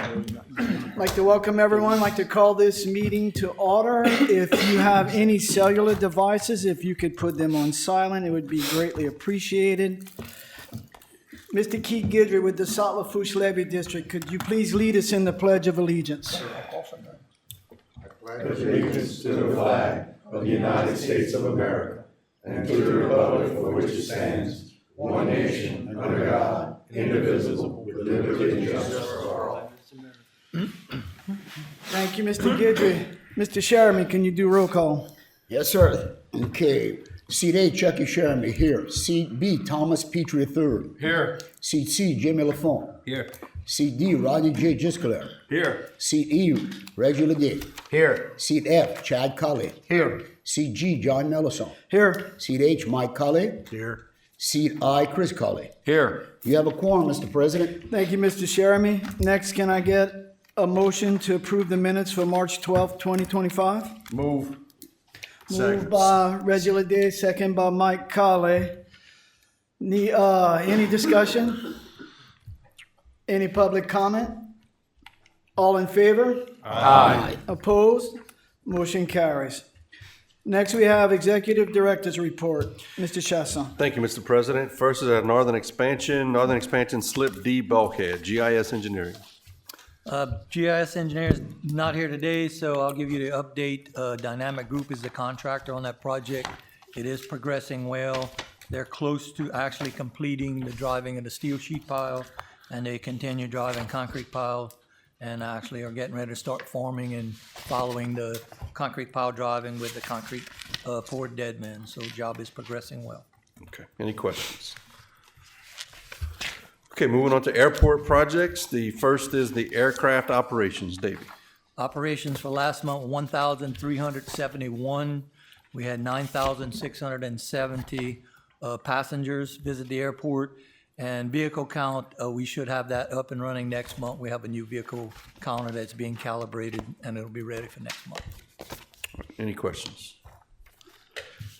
I'd like to welcome everyone. I'd like to call this meeting to order. If you have any cellular devices, if you could put them on silent, it would be greatly appreciated. Mr. Keith Guidry with the South Lafourche Levy District, could you please lead us in the Pledge of Allegiance? I pledge allegiance to the flag of the United States of America and to the republic for which it stands, one nation, under God, indivisible, with liberty and justice for all. Thank you, Mr. Guidry. Mr. Sherman, can you do roll call? Yes, sir. Okay. Seat A, Chucky Sherman, here. Seat B, Thomas Petrie III. Here. Seat C, Jimmy Lafourche. Here. Seat D, Rodney J. Giscolaire. Here. Seat E, Reggie Leggett. Here. Seat F, Chad Colley. Here. Seat G, John Mellison. Here. Seat H, Mike Colley. Here. Seat I, Chris Colley. Here. You have a quorum, Mr. President. Thank you, Mr. Sherman. Next, can I get a motion to approve the minutes for March 12th, 2025? Move. Moved by Reggie Leday, second by Mike Colley. Any discussion? Any public comment? All in favor? Aye. Opposed? Motion carries. Next, we have Executive Director's Report. Mr. Chasson. Thank you, Mr. President. First is our Northern Expansion Slip D Bulkhead, GIS Engineering. GIS engineer's not here today, so I'll give you the update. Dynamic Group is the contractor on that project. It is progressing well. They're close to actually completing the driving of the steel sheet pile, and they continue driving concrete pile, and actually are getting ready to start forming and following the concrete pile driving with the concrete poured dead man. So the job is progressing well. Okay, any questions? Okay, moving on to airport projects. The first is the aircraft operations. Davey. Operations for last month, 1,371. We had 9,670 passengers visit the airport. And vehicle count, we should have that up and running next month. We have a new vehicle counter that's being calibrated, and it'll be ready for next month. Any questions?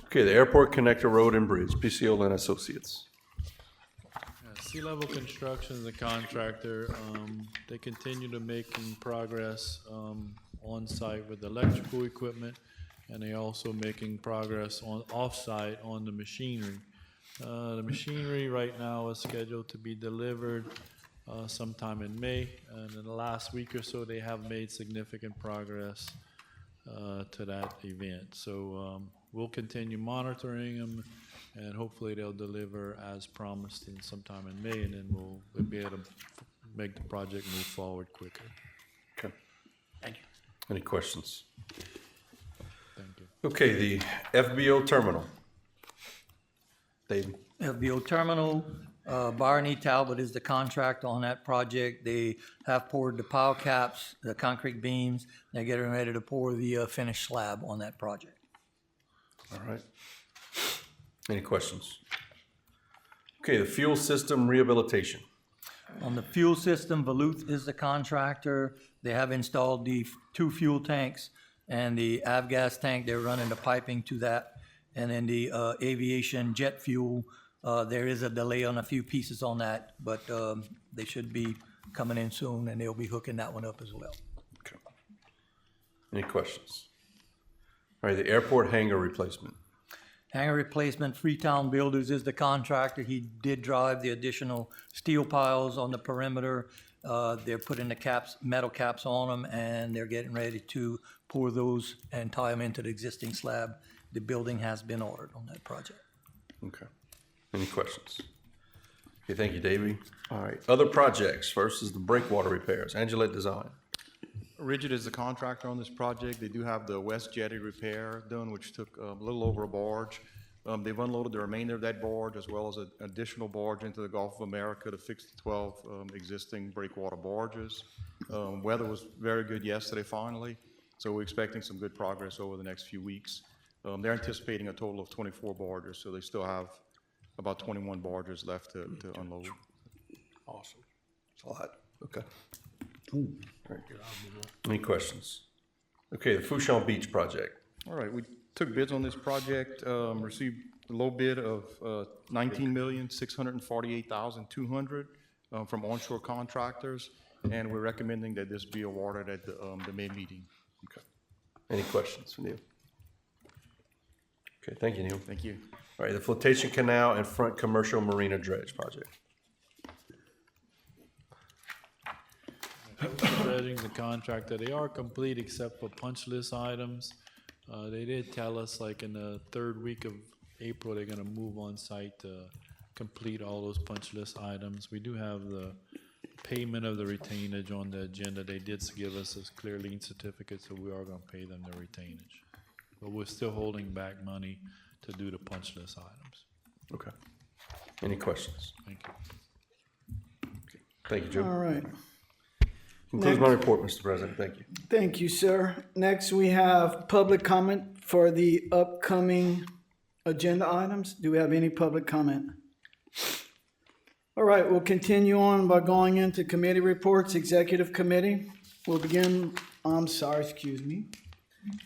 Okay, the Airport Connector Road and Bridge, PCO and Associates. Sea-level construction is the contractor. They continue to making progress on site with electrical equipment, and they also making progress on off-site on the machinery. The machinery right now is scheduled to be delivered sometime in May, and in the last week or so they have made significant progress to that event. So we'll continue monitoring them, and hopefully they'll deliver as promised in sometime in May, and then we'll be able to make the project move forward quicker. Okay. Thank you. Any questions? Thank you. Okay, the FBO terminal. David. FBO Terminal, Barney Talbot is the contractor on that project. They have poured the pile caps, the concrete beams. They're getting ready to pour the finished slab on that project. All right. Any questions? Okay, the fuel system rehabilitation. On the fuel system, Voluth is the contractor. They have installed the 2 fuel tanks and the avgas tank. They're running the piping to that. And then the aviation jet fuel, there is a delay on a few pieces on that, but they should be coming in soon, and they'll be hooking that one up as well. Okay. Any questions? All right, the airport hangar replacement. Hangar replacement, Freetown Builders is the contractor. He did drive the additional steel piles on the perimeter. They're putting the caps, metal caps on them, and they're getting ready to pour those and tie them into the existing slab. The building has been ordered on that project. Okay. Any questions? Okay, thank you, Davey. All right, other projects. First is the breakwater repairs. Angela Design. Rigid is the contractor on this project. They do have the west jetty repair done, which took a little over a barge. They've unloaded the remainder of that barge as well as an additional barge into the Gulf of America to fix the 12 existing breakwater barges. Weather was very good yesterday finally, so we're expecting some good progress over the next few weeks. They're anticipating a total of 24 barges, so they still have about 21 barges left to unload. Awesome. That's a lot. Okay. All right. Any questions? Okay, the Fouchon Beach project. All right, we took bids on this project, received a low bid of $19,648,200. from onshore contractors, and we're recommending that this be awarded at the May meeting. Okay. Any questions for Neil? Okay, thank you, Neil. Thank you. All right, the flotation canal and front commercial marina dredge project. Dredging the contractor, they are complete except for punch list items. They did tell us like in the third week of April, they're gonna move on site to complete all those punch list items. We do have the payment of the retainage on the agenda. They did give us a clear lien certificate, so we are gonna pay them the retainage. But we're still holding back money to do the punch list items. Okay. Any questions? Thank you. Thank you, All Joe. right. Concludes my report, Mr. President. Thank you. Thank you, sir. Next, we have public comment for the upcoming agenda items. Do we have any public comment? All right, we'll continue on by going into committee reports, executive committee. We'll begin, excuse me.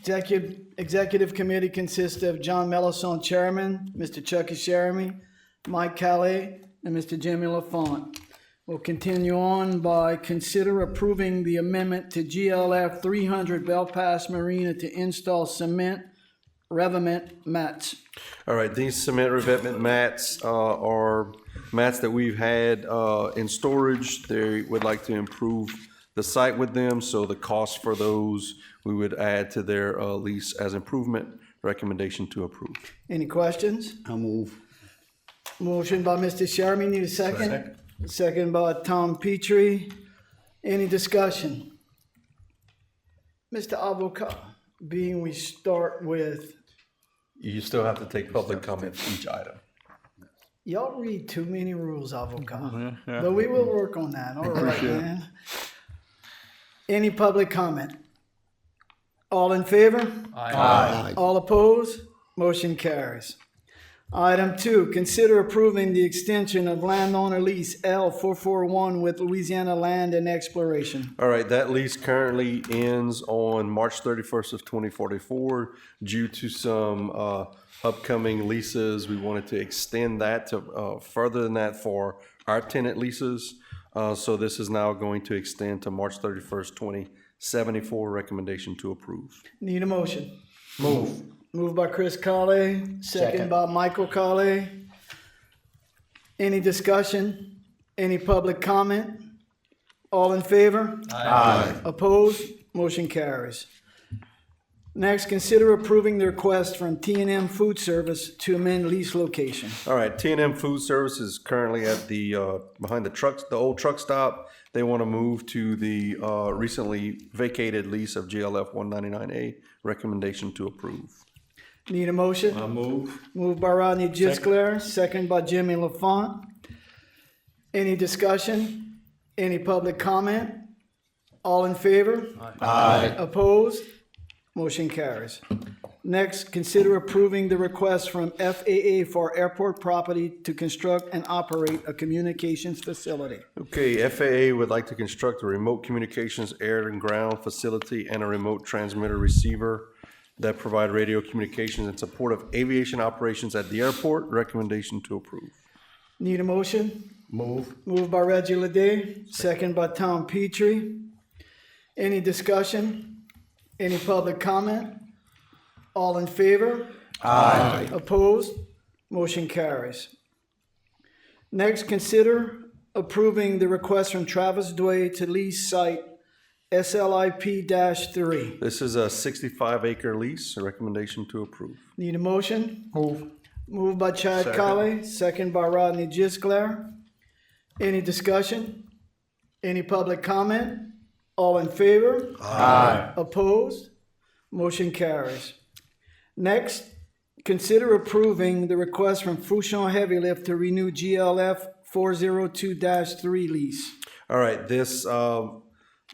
Executive committee consists of John Mellison, chairman, Mr. Chucky Sheremy, Mike Calais, and Mr. Jimmy Lafont. We'll continue on by consider approving the amendment to GLF 300 Belpass Marina to install cement revetment mats. All right, these cement revetment mats are mats that we've had in storage. They would like to improve the site with them, so the cost for those we would add to their lease as improvement. Recommendation to approve. Any questions? I'll move. Motion by Mr. Sheremy, need a second? Second by Tom Petrie. Any discussion? Mr. Avocat, being we start with, You still have to take public comment for each item. y'all read too many rules, Avocat. But we will work on that. All right, man. Any public comment? All in favor? Aye. All opposed? Motion carries. Item 2, consider approving the extension of landowner lease L441 with Louisiana Land and Exploration. All right, that lease currently ends on March 31st of 2044. Due to some upcoming leases, we wanted to extend that to further than that for our tenant leases. So this is now going to extend to March 31st, 2074. Recommendation to approve. Need a motion? Moved by Chris Colley, second by Michael Colley. Any discussion? Any public comment? All in favor? Aye. Opposed? Motion carries. Next, consider approving the request from T&M Food Service to amend lease location. All right, T&M Food Service is currently at the, behind the old truck stop. They want to move to the recently vacated lease of GLF 199A. Recommendation to approve. Need a motion? Move. Moved by Rodney Gisclair, second by Jimmy Lafont. Any discussion? Any public comment? All in favor? Aye. Opposed? Motion carries. Next, consider approving the request from FAA for airport property to construct and operate a communications facility. Okay, FAA would like to construct a remote communications air and ground facility and a remote transmitter receiver that provide radio communications in support of aviation operations at the airport. Recommendation to approve. Need a motion? Move. Moved by Reggie Leday, second by Tom Petrie. Any discussion? Any public comment? All in favor? Aye. Opposed? Motion carries. Next, consider approving the request from Travis Dway to lease site SLIP-3. This is a 65-acre lease. A recommendation to approve. Need a motion? Move. Moved by Chad Second. Colley, second by Rodney Gisclair. Any discussion? Any public comment? All in favor? Aye. Opposed? Motion carries. Next, consider approving the request from Fouchon Heavy Lift to renew GLF 402-3 lease. All right, this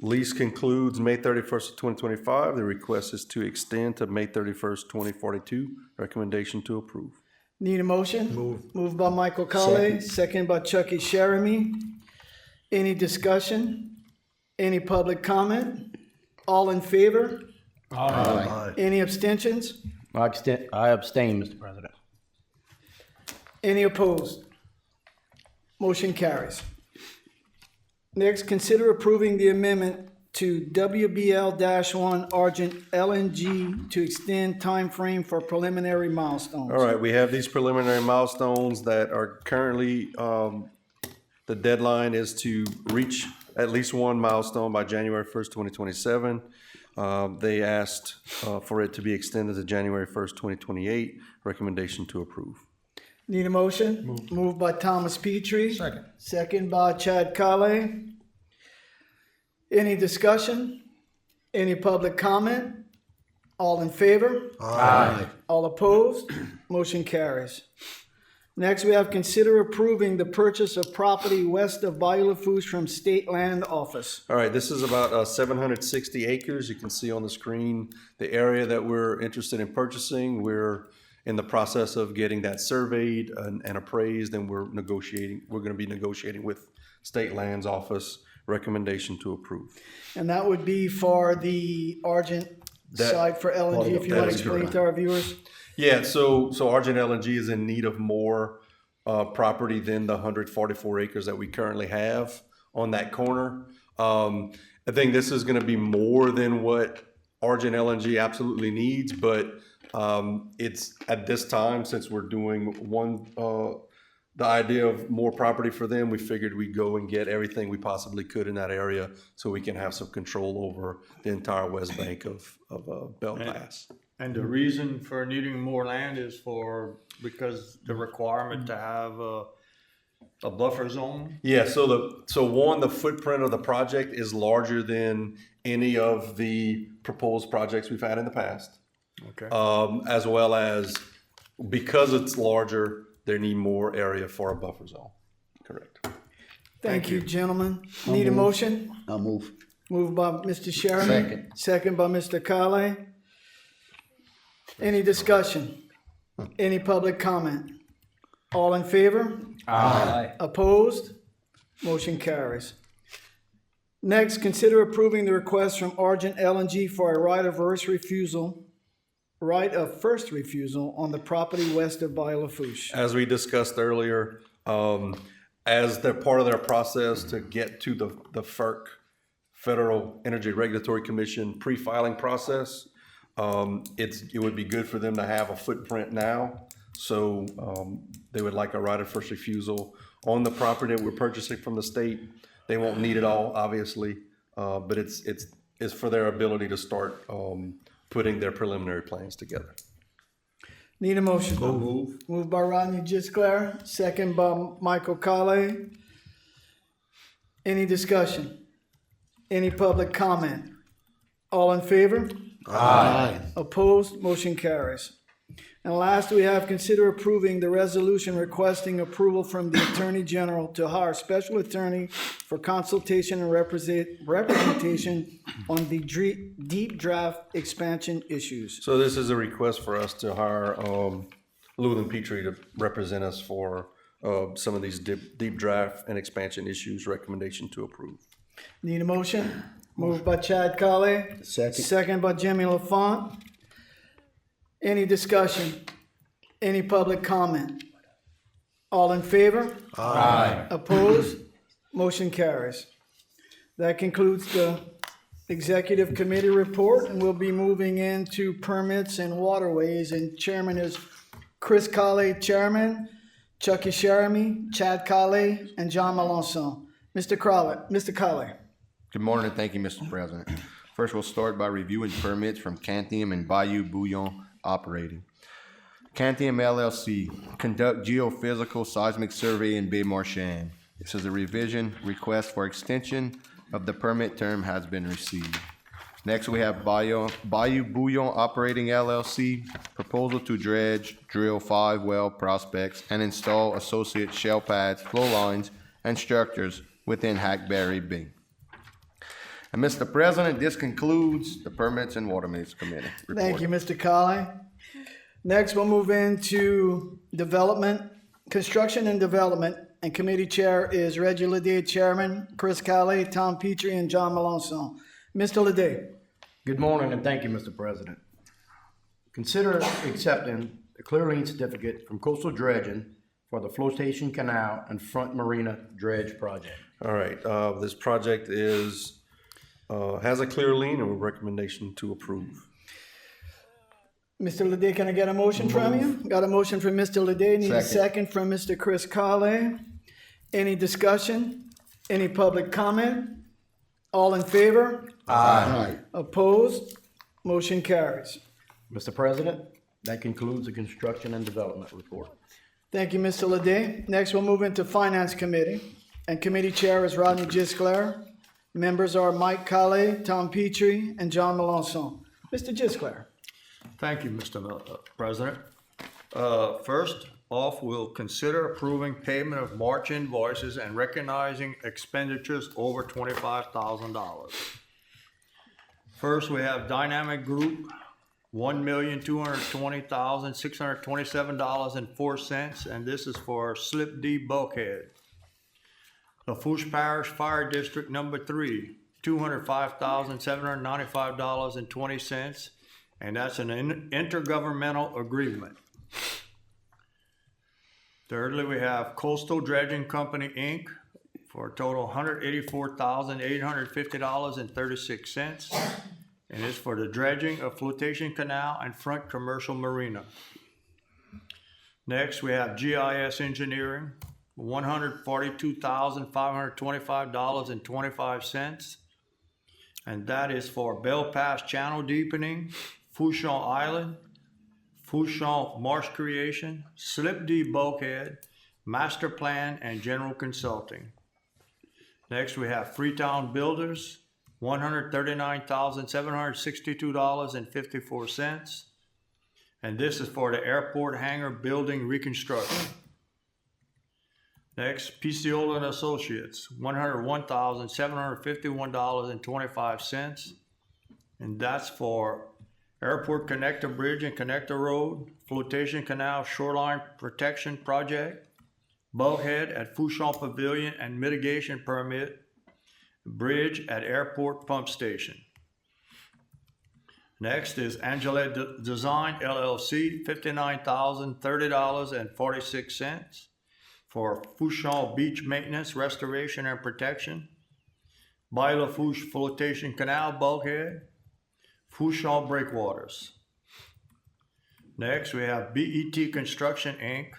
lease concludes May 31st of 2025. The request is to extend to May 31st, 2042. Recommendation to approve. Need a motion? Moved by Michael Colley, second by Chucky Sheremy. Any discussion? Any public comment? All in favor? Aye. Any abstentions? I abstain, Mr. President. Any opposed? Motion carries. Next, consider approving the amendment to WBL-1 Argent LNG to extend time frame for preliminary milestones. All right, we have these preliminary milestones that are currently, the deadline is to reach at least one milestone by January 1st, 2027. They asked for it to be extended to January 1st, 2028. Recommendation to approve. Need a motion? Moved by Thomas Petrie. Second. Second by Chad Kale. Any discussion? Any public comment? All in favor? Aye. All opposed? Motion carries. Next, we have consider approving the purchase of property west of Bayou Lafourche from State Land Office. All right, this is about 760 acres. You can see on the screen the area that we're interested in purchasing. We're in the process of getting that surveyed and appraised, and we're negotiating. We're going to be negotiating with State Land's office. Recommendation to approve. And that would be for the Argent site for LNG, if you that want to is explain correct. to our viewers. Yeah, so Argent LNG is in need of more property than the 144 acres that we currently have on that corner. I think this is going to be more than what Argent LNG absolutely needs, but it's at this time, since we're doing the idea of more property for them, we figured we'd go and get everything we possibly could in that area so we can have some control over the entire west bank of Bell Pass. And the reason for needing more land is because the requirement to have a buffer zone? Yeah, the footprint of the project is larger than any of the proposed projects we've had in the past. Okay. As well as, because it's larger, they need more area for a buffer zone. Correct. Thank you, gentlemen. Need a motion? I'll move. Moved by Mr. Sherman. Second. Second by Mr. Kale. Any discussion? Any public comment? All in favor? Aye. Opposed? Motion carries. Next, consider approving the request from Argent LNG for a right of first refusal on the property west of Bayou Lafourche. As we discussed earlier, as they're part of their process to get to the FERC, Federal Energy Regulatory Commission pre-filing process, it would be good for them to have a footprint now. So they would like a right of first refusal on the property that we're purchasing from the state. They won't need it all, obviously, but it's for their ability to start putting their preliminary plans together. Need a motion? Moved by Rodney Gisclair, second by Michael Kale. Any discussion? Any public comment? All in favor? Aye. Opposed? Motion carries. And last, we have consider approving the resolution requesting approval from the Attorney General to hire special attorney for consultation and representation on the deep draft expansion issues. So this is a request for us to hire Llewellyn Petrie to represent us for some of these deep draft and expansion issues. Recommendation to approve. Need a motion? Moved by Chad Kale. Second. Second by Jimmy LaFont. Any discussion? Any public comment? All in favor? Aye. Opposed? Motion carries. That concludes the executive committee report, and we'll be moving into permits and waterways. And chairman is Chris Kale, chairman, Chucky Sheremy, Chad Kale, and John Melanson. Mr. Kale. Good morning, and thank you, Mr. President. First, we'll start by reviewing permits from Canthium and Bayou Bouillon Operating. Canthium LLC, conduct geophysical seismic survey in Bay Marchand. This is a revision. Request for extension of the permit term has been received. Next, we have Bayou Bouillon Operating LLC, proposal to dredge, drill 5 well prospects, and install associate shell pads, flow lines, and structures within Hackberry Bay. And Mr. President, this concludes the Permits and Waterways Committee report. Thank you, Mr. Kale. Next, we'll move into construction and development, and committee chair is Reggie Leday, chairman, Chris Kale, Tom Petrie, and John Melanson. Mr. Leday. Good morning, and thank you, Mr. President. Consider accepting the clear lien certificate from Coastal Dredging for the flotation canal and front marina dredge project. All right, this project is, has a clear lien and a recommendation to approve. Mr. Lede, can I get a motion from you? Got a motion from Mr. Lede, need a Second. second from Mr. Chris Kale. Any discussion? Any public comment? All in favor? Aye. Opposed? Motion carries. Mr. President, that concludes the construction and development report. Thank you, Mr. Lede. Next, we'll move into Finance Committee, and Committee Chair is Rodney Gisclair. Members are Mike Kale, Tom Petrie, and John Melanson. Mr. Gisclair. Thank you, Mr. President. First off, we'll consider approving payment of March invoices and recognizing expenditures over $25,000. First, we have Dynamic Group, $1,220,627.04, and this is for Slip D bulkhead. Lafourche Parish Fire District Number 3, $205,795.20, and that's an intergovernmental agreement. Thirdly, we have Coastal Dredging Company, Inc., for a total $184,850.36, and it's for the dredging of flotation canal and front commercial marina. Next, we have GIS Engineering, $142,525.25, and that is for Bell Pass Channel Deepening, Fouchon Island, Fouchon Marsh Creation, Slip D Bulkhead, Master Plan, and General Consulting. Next, we have Freetown Builders, $139,762.54, and this is for the airport hangar building reconstruction. Next, Picciola and Associates, $101,751.25, and that's for Airport Connector Bridge and Connector Road, Flotation Canal Shoreline Protection Project, bulkhead at Fouchon Pavilion and mitigation permit, bridge at Airport Pump Station. Next is Angela Design LLC, $59,030.46 for Fouchon Beach Maintenance, Restoration, and Protection, by Lafourche Flotation Canal Bulkhead, Fouchon Breakwaters. Next, we have BET Construction, Inc.,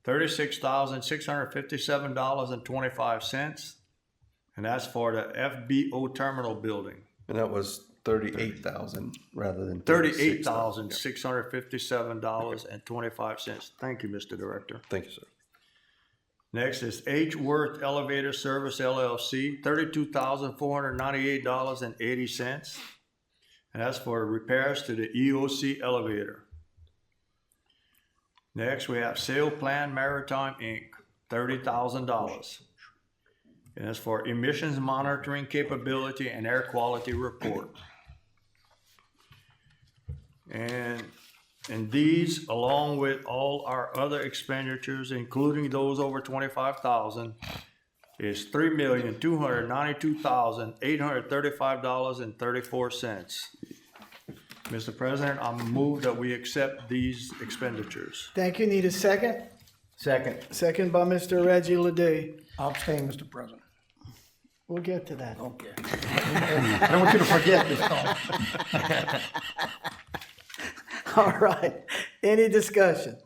$36,657.25, and that's for the FBO Terminal Building. And that was 38,000 rather than $38,657.25. Thank you, Mr. Director. Thank you, sir. Next is H. Worth Elevator Service LLC, $32,498.80, and that's for repairs to the EOC elevator. Next, we have Sail Plan Maritime, Inc., $30,000, and that's for emissions monitoring capability and air quality report. And these, along with all our other expenditures, including those over $25,000, is $3,292,835.34. Mr. President, I move that we accept these expenditures. Thank you. Need a second? Second. Second by Mr. Reggie Lede. I'll abstain, Mr. President. We'll get to that. Okay. I don't want you to forget this. All right. Any discussion?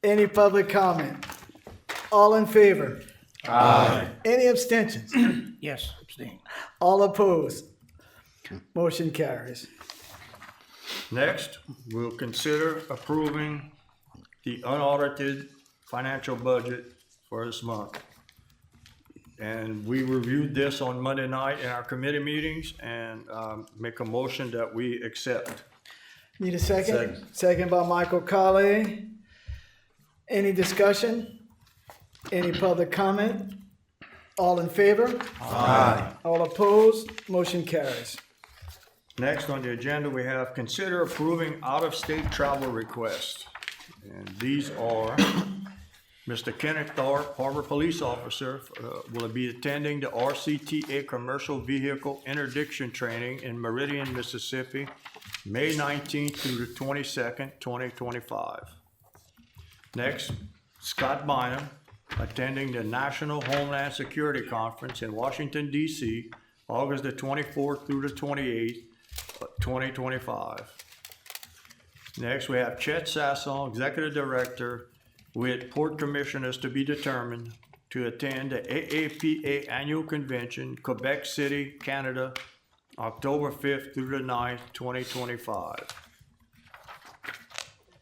Any public comment? All in favor? Aye. Any abstentions? Yes, abstain. All opposed? Motion carries. Next, we'll consider approving the unaudited financial budget for this month. And we reviewed this on Monday night in our committee meetings and make a motion that we accept. Need a second? Second by Michael Kale. Any discussion? Any public comment? All in favor? Aye. All opposed? Motion carries. Next on the agenda, we have consider approving out-of-state travel requests. And these are Mr. Kenneth Thorpe, Harbor Police Officer, will be attending the RCTA Commercial Vehicle Interdiction Training in Meridian, Mississippi, May 19th through the 22nd, 2025. Next, Scott Bynum, attending the National Homeland Security Conference in Washington, D.C., August the 24th through the 28th, 2025. Next, we have Chet Sasson, Executive Director, with Port Commissioners to be determined, to attend the AAPA Annual Convention, Quebec City, Canada, October 5th through the 9th, 2025.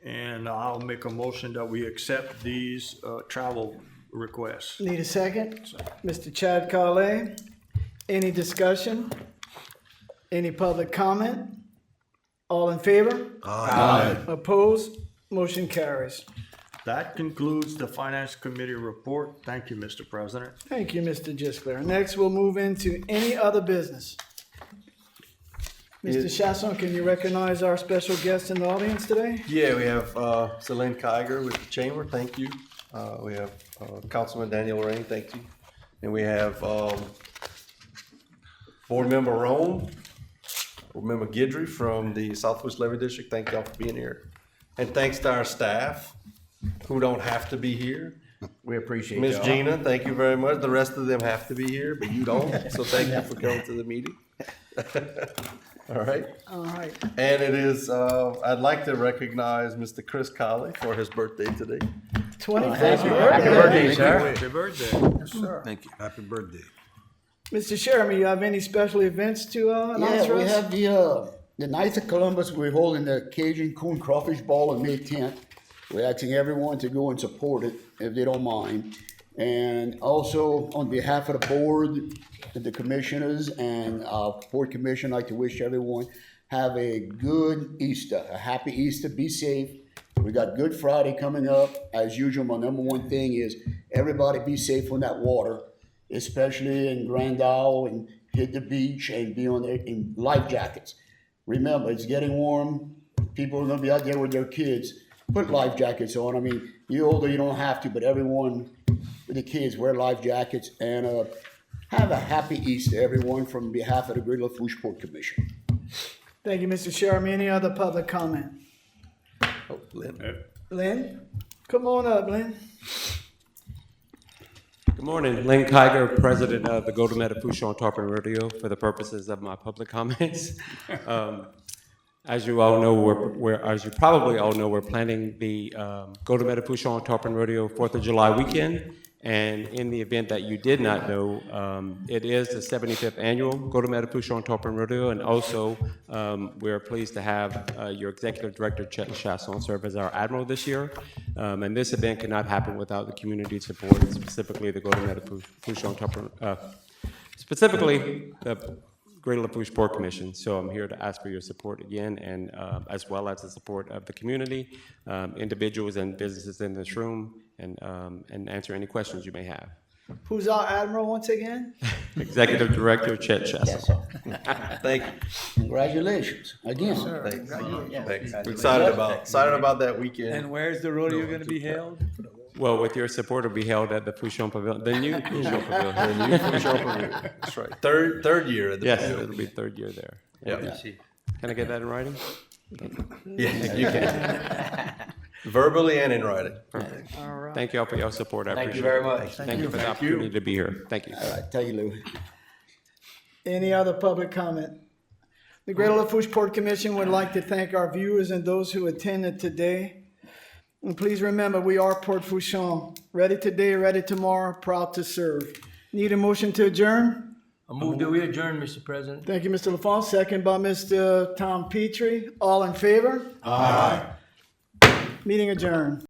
And I'll make a motion that we accept these travel requests. Need a second? Mr. Chad Colley. Any discussion? Any public comment? All in favor? Aye. Opposed? Motion carries. That concludes the Finance Committee report. Thank you, Mr. President. Thank you, Mr. Gisclair. Next, we'll move into any other business. Mr. Chasson, can you recognize our special guest in the audience today? Yeah, we have Celine Kiger with the Chamber, thank you. We have Councilman Daniel Rain, thank you. And we have Board Member Rome, Board Member Guidry from the Southwest Levy District, thank y'all for being here. And thanks to our staff who don't have to be here. We appreciate Ms. y'all. Gina, thank you very much. The rest of them have to be here, but you don't, so thank you for coming to the meeting. All right. All right. And it is, I'd like to recognize Mr. Chris Colley for his birthday today. 25th Happy birthday. birthday, sir. Happy birthday. Yes, sir. Thank you. Happy birthday. Mr. Sherman, you have any special events to announce Yeah, for we us? have the Knights of Columbus. We're holding the Cajun Coon Crawfish Ball on May 10th. We're asking everyone to go and support it if they don't mind. And also on behalf of the board, the commissioners, and our Port Commission, I'd like to wish everyone have a good Easter, a happy Easter. Be safe. We got Good Friday coming up. As usual, my number one thing is everybody be safe on that water, especially in Grand Isle, and hit the beach and be on there in life jackets. Remember, it's getting warm. People are going to be out there with their kids. Put life jackets on. I mean, you're older, you don't have to, but everyone with the kids wear life jackets. And have a happy Easter, everyone, from behalf of the Great Lafourche Port Commission. Thank you, Mr. Sherman. Any other public comment? Oh, Lynn. Lynn? Come on up, Lynn. Good morning, Lynn Kiger, President of the Golden Lafourche on Tarpon Rodeo, for the purposes of my public comments. As you all know, as you probably all know, we're planning the Golden Lafourche on Tarpon Rodeo 4th of July weekend. And in the event that you did not know, it is the 75th annual Golden Lafourche on Tarpon Rodeo. And also, we're pleased to have your Executive Director, Chet Chasson, serve as our Admiral this year. And this event cannot happen without the community support, specifically the Golden Lafourche on Tarpon, specifically the Great Lafourche Port Commission. So I'm here to ask for your support again, and as well as the support of the community, individuals and businesses in this room, and answer any questions you may have. Who's our Admiral once again? Executive Director Chet Chasson. Thank you. Congratulations again. Thanks. Thanks. We're excited about that weekend. And where's the rodeo gonna be held? Well, with your support, it'll be held at the Fouchon Pavilion, the new Fouchon Pavilion. The new Fouchon Pavilion. That's right. Third year at the Yes, pavilion. it'll be third year there. Yeah. Can I get that in writing? Yeah, you can. Verbally and in writing. All right. Thank you all for your support. I Thank you appreciate very it. much. Thank you for the opportunity to be here. Thank you. All right, thank you, Lou. Any other public comment? The Greater Lafourche Port Commission would like to thank our viewers and those who attended today. And please remember, we are Port Fouchon. Ready today, ready tomorrow, proud to serve. Need a motion to adjourn? I move that we adjourn, Mr. President. Thank you, Mr. LaFont. Second by Mr. Tom Petrie. All in favor? Aye. Meeting adjourned.